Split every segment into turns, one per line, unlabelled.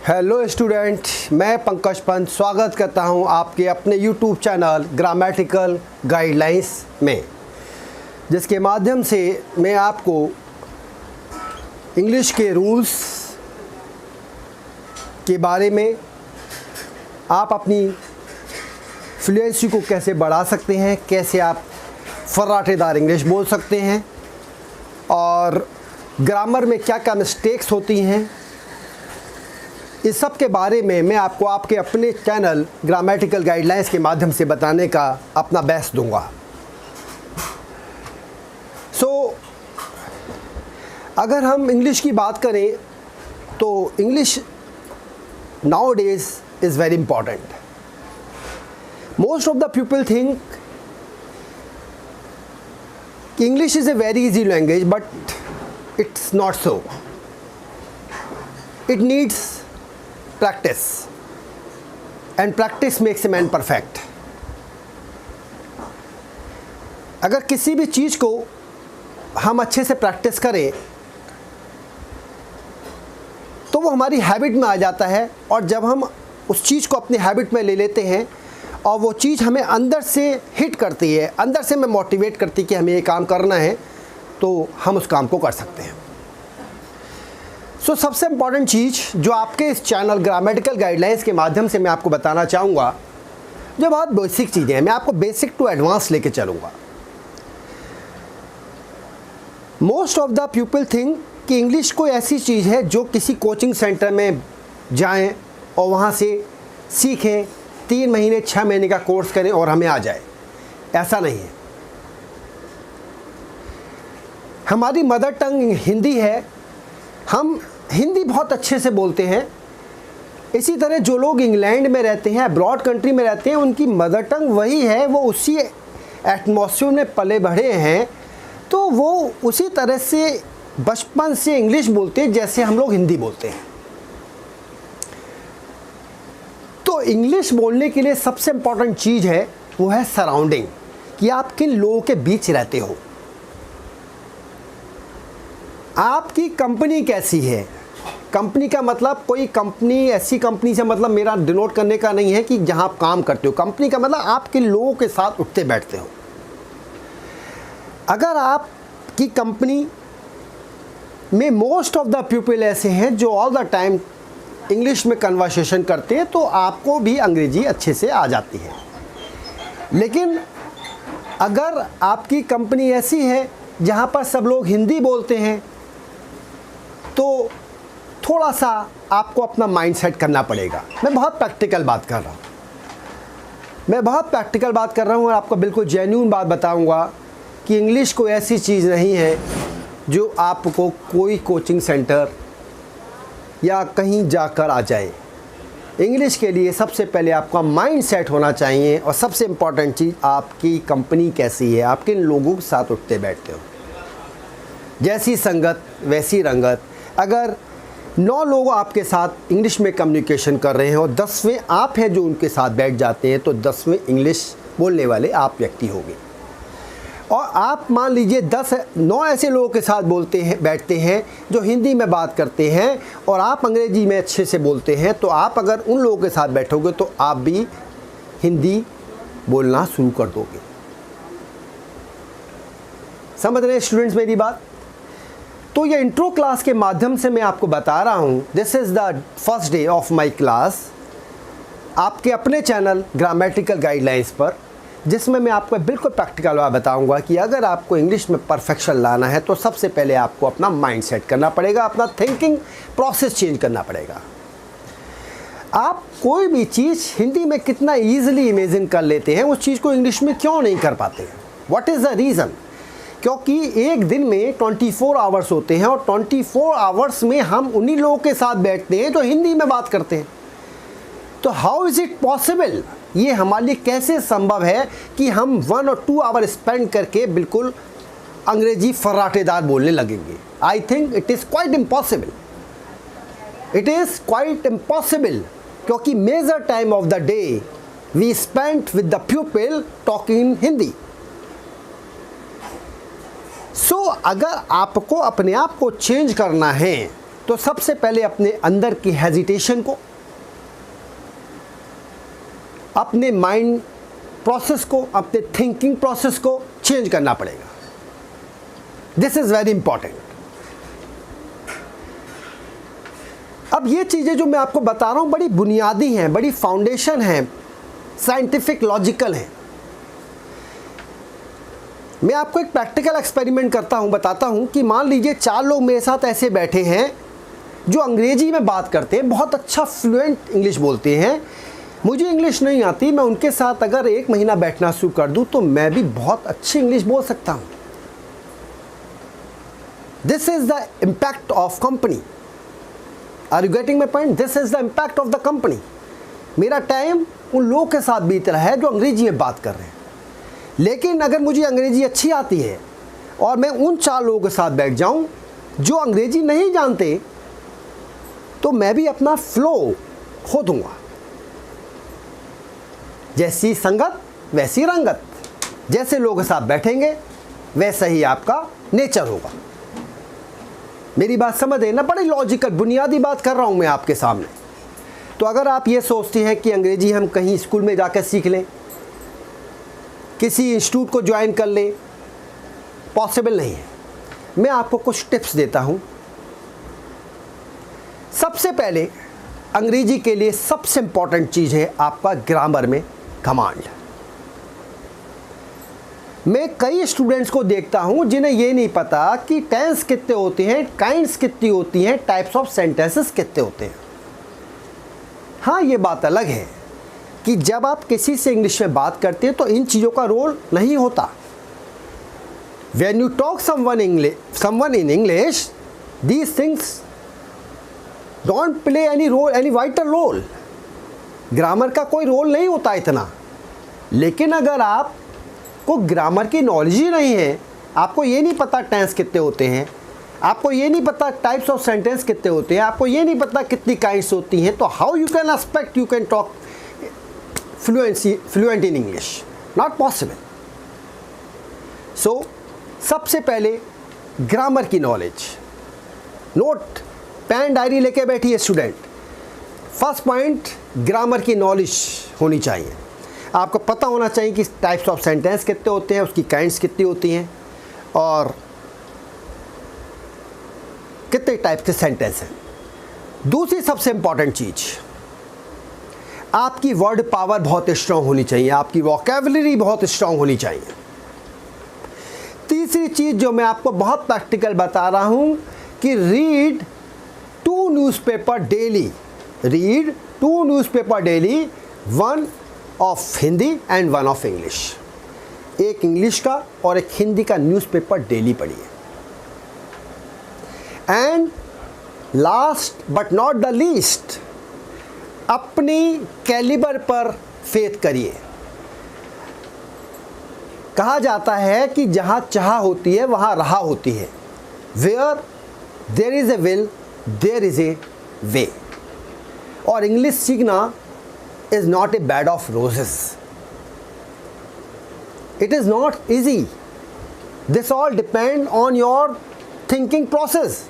Hello student, मैं पंकज पंत स्वागत करता हूं आपके अपने यूट्यूब चैनल ग्रामेटिकल गाइडलाइंस में, जिसके माध्यम से मैं आपको इंग्लिश के रूल्स के बारे में, आप अपनी फ्लुएंसी को कैसे बढ़ा सकते हैं, कैसे आप फर्राटेदार इंग्लिश बोल सकते हैं और ग्रामर में क्या क्या मिस्टेक्स होती हैं, इस सब के बारे में मैं आपको आपके अपने चैनल ग्रामेटिकल गाइडलाइंस के माध्यम से बताने का अपना बेस्ट दूंगा। अगर हम इंग्लिश की बात करें तो English nowadays is very important. Most of the people think कि English is a very easy language, but it's not so. It needs practice, and practice makes a man perfect। अगर किसी भी चीज़ को हम अच्छे से प्रैक्टिस करें तो वो हमारी हैबिट में आ जाता है, और जब हम उस चीज़ को अपनी हैबिट में ले लेते हैं और वो चीज़ हमें अंदर से हिट करती है, अंदर से हमें मोटिवेट करती है कि हमें ये काम करना है, तो हम उस काम को कर सकते हैं। सबसे इम्पॉर्टेंट चीज़ जो आपके इस चैनल ग्रामेटिकल गाइडलाइंस के माध्यम से मैं आपको बताना चाहूँगा, जो बहुत बेसिक चीज़ें हैं, मैं आपको बेसिक टू एडवांस लेके चलूँगा। Most of the people think कि इंग्लिश कोई ऐसी चीज़ है जो किसी कोचिंग सेंटर में जाएं और वहाँ से सीखें, 3 महीने 6 महीने का कोर्स करें और हमें आ जाए। ऐसा नहीं है। हमारी मदर टंग हिंदी है, हम हिंदी बहुत अच्छे से बोलते हैं। इसी तरह जो लोग इंग्लैंड में रहते हैं, अब्रॉड कंट्री में रहते हैं, उनकी मदर टंग वही है, वो उसी एटमॉस्फेयर में पले बढ़े हैं, तो वो उसी तरह से बचपन से इंग्लिश बोलते हैं जैसे हम लोग हिंदी बोलते हैं। तो इंग्लिश बोलने के लिए सबसे इम्पॉर्टेंट चीज़ है वो है सराउंडिंग, कि आप किन लोगों के बीच रहते हो, आपकी कंपनी कैसी है। कंपनी का मतलब कोई कंपनी ऐसी कंपनी से मतलब मेरा डिनोट करने का नहीं है कि जहां आप काम करते हो। कंपनी का मतलब आप किन लोगों के साथ उठते बैठते हो। अगर आपकी कंपनी में मोस्ट ऑफ द पीपल ऐसे हैं जो ऑल द टाइम इंग्लिश में कन्वर्सेशन करते हैं, तो आपको भी अंग्रेजी अच्छे से आ जाती है। लेकिन अगर आपकी कंपनी ऐसी है जहां पर सब लोग हिंदी बोलते हैं, तो थोड़ा सा आपको अपना माइंड सेट करना पड़ेगा। मैं बहुत प्रैक्टिकल बात कर रहा हूँ और आपको बिल्कुल जेन्युइन बात बताऊंगा कि इंग्लिश कोई ऐसी चीज़ नहीं है जो आपको कोई कोचिंग सेंटर या कहीं जाकर आ जाए। इंग्लिश के लिए सबसे पहले आपका माइंड सेट होना चाहिए, और सबसे इम्पॉर्टेंट चीज़ आपकी कंपनी कैसी है, आप किन लोगों के साथ उठते बैठते हो। जैसी संगत वैसी रंगत। अगर 9 लोग आपके साथ इंग्लिश में कम्युनिकेशन कर रहे हैं और 10वें आप हैं जो उनके साथ बैठ जाते हैं, तो 10वें इंग्लिश बोलने वाले आप व्यक्ति होंगे। और आप मान लीजिए 9 ऐसे लोगों के साथ बैठते हैं जो हिंदी में बात करते हैं और आप अंग्रेजी में अच्छे से बोलते हैं, तो आप अगर उन लोगों के साथ बैठोगे तो आप भी हिंदी बोलना शुरू कर दोगे। समझ रहे हैं स्टूडेंट्स मेरी बात? तो ये इंट्रो क्लास के माध्यम से मैं आपको बता रहा हूँ, this is the first day of my class आपके अपने चैनल ग्रामेटिकल गाइडलाइंस पर, जिसमें मैं आपको बिल्कुल प्रैक्टिकल बात बताऊँगा कि अगर आपको इंग्लिश में परफेक्शन लाना है तो सबसे पहले आपको अपना माइंड सेट करना पड़ेगा, अपना थिंकिंग प्रोसेस चेंज करना पड़ेगा। आप कोई भी चीज़ हिंदी में कितना ईजिली इमेजिन कर लेते हैं, उस चीज़ को इंग्लिश में क्यों नहीं कर पाते? What is the reason? क्योंकि एक दिन में 24 आवर्स होते हैं और 24 आवर्स में हम उन्हीं लोगों के साथ बैठते हैं जो हिंदी में बात करते हैं। तो हाउ इज़ इट पॉसिबल, ये हमारे लिए कैसे संभव है कि हम 1 और 2 आवर स्पेंड करके बिल्कुल अंग्रेजी फर्राटेदार बोलने लगेंगे? I think it is quite impossible. It is quite impossible, क्योंकि major time of the day we spend with the people talking in Hindi. अगर आपको अपने आप को चेंज करना है तो सबसे पहले अपने अंदर की हेजिटेशन को, अपने माइंड प्रोसेस को, अपने थिंकिंग प्रोसेस को चेंज करना पड़ेगा। This is very important. अब ये चीज़ें जो मैं आपको बता रहा हूँ बड़ी बुनियादी हैं, बड़ी फाउंडेशन हैं, साइंटिफिक, लॉजिकल हैं। मैं आपको एक प्रैक्टिकल एक्सपेरिमेंट करता हूँ, बताता हूँ कि मान लीजिए 4 लोग मेरे साथ ऐसे बैठे हैं जो अंग्रेजी में बात करते हैं, बहुत अच्छा फ्लुएंट इंग्लिश बोलते हैं। मुझे इंग्लिश नहीं आती, मैं उनके साथ अगर 1 महीना बैठना शुरू कर दूँ तो मैं भी बहुत अच्छी इंग्लिश बोल सकता हूँ। This is the impact of company. Are you getting my point? This is the impact of the company. मेरा टाइम उन लोगों के साथ बीत रहा है जो अंग्रेजी में बात कर रहे हैं, लेकिन अगर मुझे अंग्रेजी अच्छी आती है और मैं उन 4 लोगों के साथ बैठ जाऊं जो अंग्रेजी नहीं जानते, तो मैं भी अपना फ्लो खो दूंगा। जैसी संगत वैसी रंगत, जैसे लोगों के साथ बैठेंगे वैसा ही आपका नेचर होगा। मेरी बात समझ रहे ना? बड़ी लॉजिकल बुनियादी बात कर रहा हूं मैं आपके सामने। तो अगर आप ये सोचते हैं कि अंग्रेजी हम कहीं स्कूल में जाकर सीख लें, किसी इंस्टीट्यूट को ज्वाइन कर लें, पॉसिबल नहीं है। मैं आपको कुछ टिप्स देता हूं। सबसे पहले अंग्रेजी के लिए सबसे इंपॉर्टेंट चीज़ है आपका ग्रामर में कमांड। मैं कई स्टूडेंट्स को देखता हूं जिन्हें ये नहीं पता कि टेंस कितने होते हैं, काइंड्स कितनी होती हैं, टाइप्स ऑफ सेंटेंसेस कितने होते हैं। हाँ, ये बात अलग है कि जब आप किसी से इंग्लिश में बात करते हैं तो इन चीज़ों का रोल नहीं होता। When you talk someone in English, these things don't play any role, any vital role. Grammar का कोई रोल नहीं होता इतना। लेकिन अगर आपको ग्रामर की नॉलेज ही नहीं है, आपको ये नहीं पता टेंस कितने होते हैं, आपको ये नहीं पता टाइप्स ऑफ सेंटेंस कितने होते हैं, आपको ये नहीं पता कितनी काइंड्स होती हैं, तो how you can expect you can talk fluent in English? Not possible. So सबसे पहले ग्रामर की नॉलेज। नोट, पेन डायरी लेके बैठिए स्टूडेंट। फर्स्ट पॉइंट, ग्रामर की नॉलेज होनी चाहिए। आपको पता होना चाहिए कि टाइप्स ऑफ सेंटेंस कितने होते हैं, उसकी काइंड्स कितनी होती हैं और कितने टाइप के सेंटेंस हैं। दूसरी सबसे इंपॉर्टेंट चीज़, आपकी वर्ड पावर बहुत स्ट्रांग होनी चाहिए, आपकी वोकैबुलरी बहुत स्ट्रांग होनी चाहिए। तीसरी चीज़ जो मैं आपको बहुत प्रैक्टिकल बता रहा हूं कि read 2 newspaper daily. Read 2 newspaper daily, 1 of Hindi and 1 of English. एक इंग्लिश का और एक हिंदी का न्यूज़पेपर डेली पढ़िए। And last but not the least, अपनी कैलिबर पर फेथ करिए। कहा जाता है कि जहाँ चाह होती है वहाँ राह होती है। Where there is a will there is a way. और इंग्लिश सीखना is not a bed of roses. It is not easy. This all depend on your thinking process.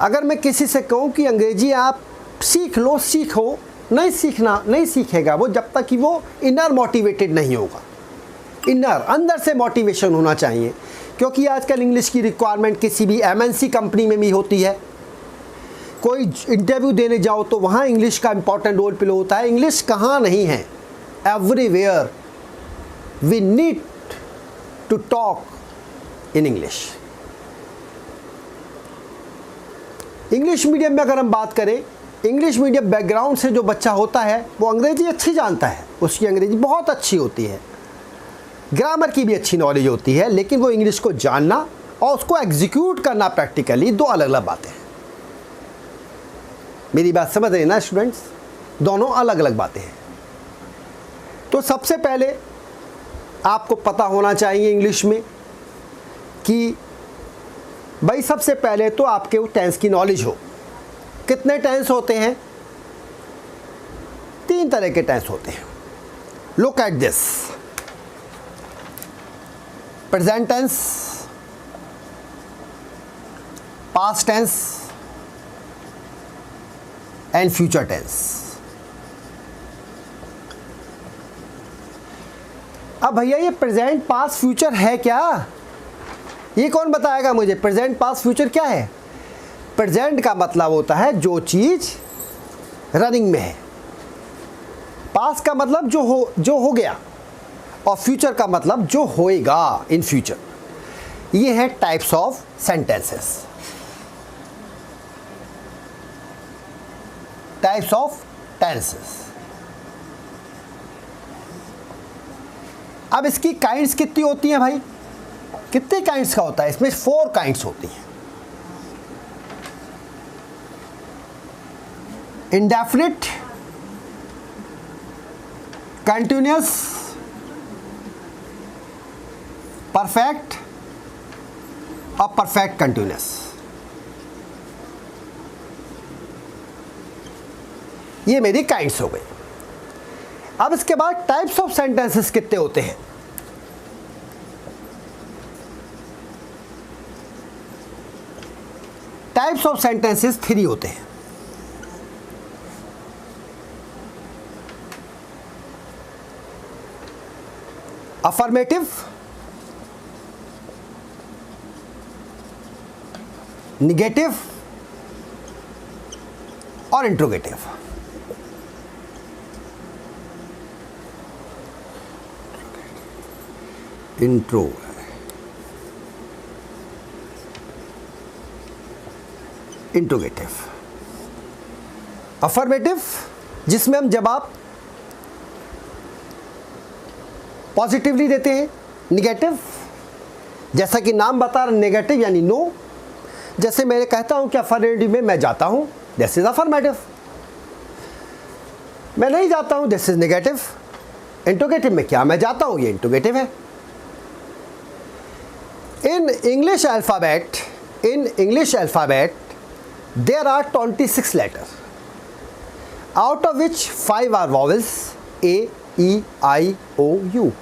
अगर मैं किसी से कहूँ कि अंग्रेजी आप सीख लो, सीखो, नहीं सीखेगा वो जब तक कि वो इनर मोटिवेटेड नहीं होगा। इनर, अंदर से मोटिवेशन होना चाहिए, क्योंकि आजकल इंग्लिश की रिक्वायरमेंट किसी भी MNC कंपनी में भी होती है। कोई इंटरव्यू देने जाओ तो वहाँ इंग्लिश का इंपॉर्टेंट रोल प्ले होता है। इंग्लिश कहाँ नहीं है, everywhere we need to talk in English. English medium में अगर हम बात करें, इंग्लिश मीडियम बैकग्राउंड से जो बच्चा होता है वो अंग्रेजी अच्छी जानता है, उसकी अंग्रेजी बहुत अच्छी होती है, ग्रामर की भी अच्छी नॉलेज होती है, लेकिन वो इंग्लिश को जानना और उसको एग्जीक्यूट करना प्रैक्टिकली 2 अलग अलग बातें हैं। मेरी बात समझ रहे हैं ना स्टूडेंट्स? दोनों अलग अलग बातें हैं। तो सबसे पहले आपको पता होना चाहिए इंग्लिश में कि भाई सबसे पहले तो आपके टेंस की नॉलेज हो। कितने टेंस होते हैं? 3 तरह के टेंस होते हैं। Look at this. Present tense, past tense and future tense. अब भैया ये प्रेजेंट पास्ट फ्यूचर है क्या? ये कौन बताएगा मुझे? प्रेजेंट पास्ट फ्यूचर क्या है? प्रेजेंट का मतलब होता है जो चीज रनिंग में है, पास्ट का मतलब जो हो गया, और फ्यूचर का मतलब जो होएगा इन फ्यूचर। ये है types of sentences. Types of tenses. अब इसकी काइंड्स कितनी होती हैं भाई? कितने काइंड्स का होता है? इसमें 4 काइंड्स होती हैं। इंडेफिनिट, कंटिन्यूअस, परफेक्ट और परफेक्ट कंटिन्यूअस। ये मेरी काइंड्स हो गई। अब इसके बाद टाइप्स ऑफ सेंटेंसेस कितने होते हैं? टाइप्स ऑफ सेंटेंसेस 3 होते हैं। अफर्मेटिव, निगेटिव और इंट्रोगेटिव। इंट्रोगेटिव। अफर्मेटिव, जिसमें हम जवाब पॉजिटिवली देते हैं। निगेटिव, जैसा कि नाम बता रहा, नेगेटिव यानी नो। जैसे मैं कहता हूं कि अफर्मेटिव में मैं जाता हूं, दिस इज अफर्मेटिव। मैं नहीं जाता हूं, दिस इज नेगेटिव। इंट्रोगेटिव में क्या मैं जाता हूं, ये इंट्रोगेटिव है। In English alphabet, there are 26 letters, out of which 5 are vowels: A, E, I, O, U.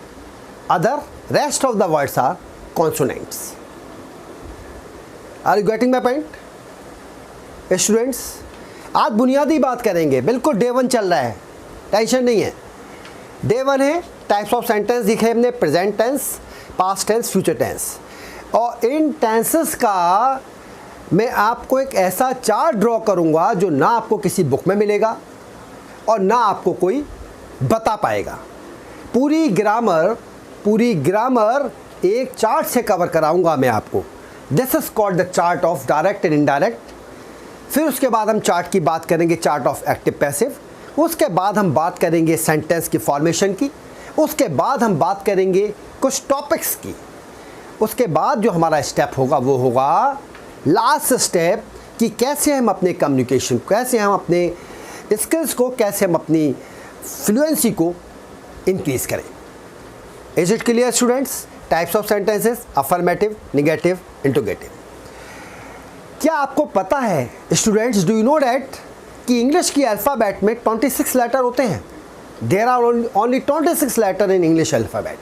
Rest of the words are consonants. Are you getting my point? Students, आज बुनियादी बात करेंगे, बिल्कुल डे 1 चल रहा है, टेंशन नहीं है। डे 1 है टाइप्स ऑफ सेंटेंस दिखे हमने, present tense, past tense, future tense. और इन टेंसेस का मैं आपको एक ऐसा चार्ट ड्रॉ करूंगा जो ना आपको किसी बुक में मिलेगा और ना आपको कोई बता पाएगा। पूरी ग्रामर एक चार्ट से कवर कराऊंगा मैं आपको। This is called the chart of direct and indirect. फिर उसके बाद हम चार्ट की बात करेंगे, चार्ट ऑफ एक्टिव पैसिव। उसके बाद हम बात करेंगे सेंटेंस की फॉर्मेशन की। उसके बाद हम बात करेंगे कुछ टॉपिक्स की। उसके बाद जो हमारा स्टेप होगा वो होगा लास्ट स्टेप, कि कैसे हम अपने कम्युनिकेशन, कैसे हम अपने स्किल्स को, कैसे हम अपनी फ्लुएंसी को इंक्रीज करें। Is it clear students? Types of sentences, affirmative, negative, interrogative. क्या आपको पता है students, do you know that कि इंग्लिश की अल्फ़ाबेट में 26 लेटर होते हैं? There are only 26 letter in English alphabet.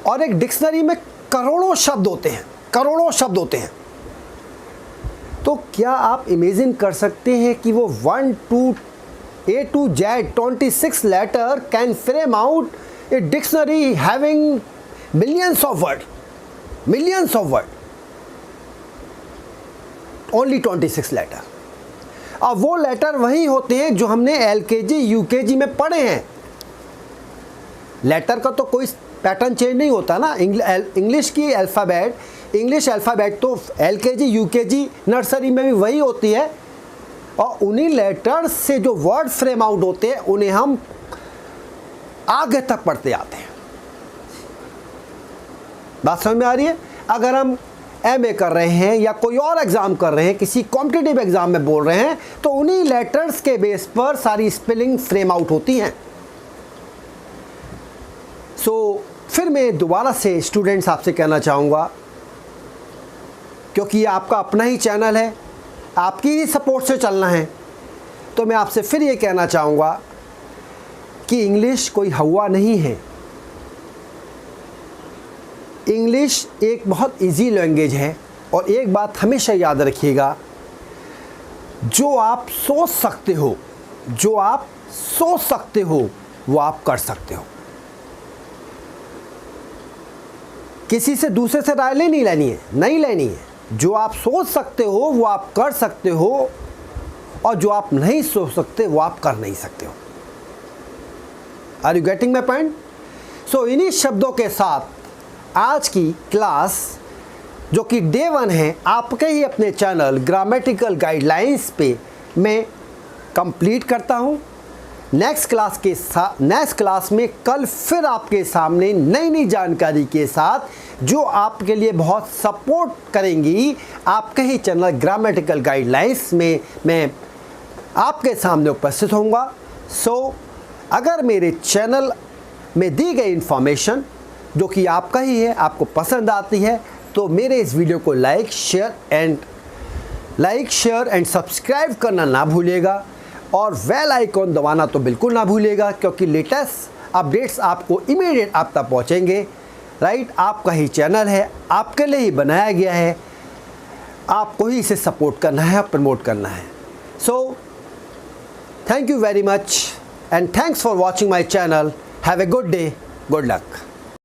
और एक डिक्शनरी में करोड़ों शब्द होते हैं, करोड़ों शब्द होते हैं। तो क्या आप इमेजिन कर सकते हैं कि वो 1 to A to Z 26 letter can frame out a dictionary having millions of word, only 26 letter. अब वो लेटर वही होते हैं जो हमने LKG UKG में पढ़े हैं। लेटर का तो कोई पैटर्न चेंज नहीं होता ना। इंग्लिश की अल्फ़ाबेट, इंग्लिश अल्फ़ाबेट तो LKG UKG नर्सरी में भी वही होती है। और उन्हीं लेटर्स से जो वर्ड फ्रेम आउट होते हैं उन्हें हम आगे तक पढ़ते जाते हैं। बात समझ में आ रही है? अगर हम MA कर रहे हैं या कोई और एग्ज़ाम कर रहे हैं, किसी कॉम्पिटिटिव एग्ज़ाम में बोल रहे हैं, तो उन्हीं लेटर्स के बेस पर सारी स्पेलिंग फ्रेम आउट होती हैं। फिर मैं दोबारा से स्टूडेंट्स आपसे कहना चाहूँगा, क्योंकि ये आपका अपना ही चैनल है, आपकी ही सपोर्ट से चलना है, तो मैं आपसे फिर ये कहना चाहूँगा कि इंग्लिश कोई हवा नहीं है। इंग्लिश एक बहुत इजी लैंग्वेज है और एक बात हमेशा याद रखिएगा, जो आप सोच सकते हो, जो आप सोच सकते हो वो आप कर सकते हो। किसी से दूसरे से राय नहीं लेनी है। जो आप सोच सकते हो वो आप कर सकते हो, और जो आप नहीं सोच सकते वो आप कर नहीं सकते हो। Are you getting my point? So इन्हीं शब्दों के साथ आज की क्लास, जो कि डे 1 है, आपके ही अपने चैनल ग्रामेटिकल गाइडलाइंस पे मैं कंप्लीट करता हूँ। नेक्स्ट क्लास में कल फिर आपके सामने नई जानकारी के साथ, जो आपके लिए बहुत सपोर्ट करेंगी, आपके ही चैनल ग्रामेटिकल गाइडलाइंस में मैं आपके सामने उपस्थित होऊंगा। सो अगर मेरे चैनल में दी गई इन्फॉर्मेशन जो कि आपका ही है, आपको पसंद आती है, तो मेरे इस वीडियो को लाइक शेयर एंड सब्सक्राइब करना ना भूलिएगा, और बेल आइकॉन दबाना तो बिल्कुल ना भूलिएगा, क्योंकि लेटेस्ट अपडेट्स आपको इमीडिएट आप तक पहुँचेंगे। राइट, आपका ही चैनल है, आपके लिए ही बनाया गया है, आपको ही इसे सपोर्ट करना है, प्रमोट करना है। So thank you very much and thanks for watching my channel. Have a good day. Good luck.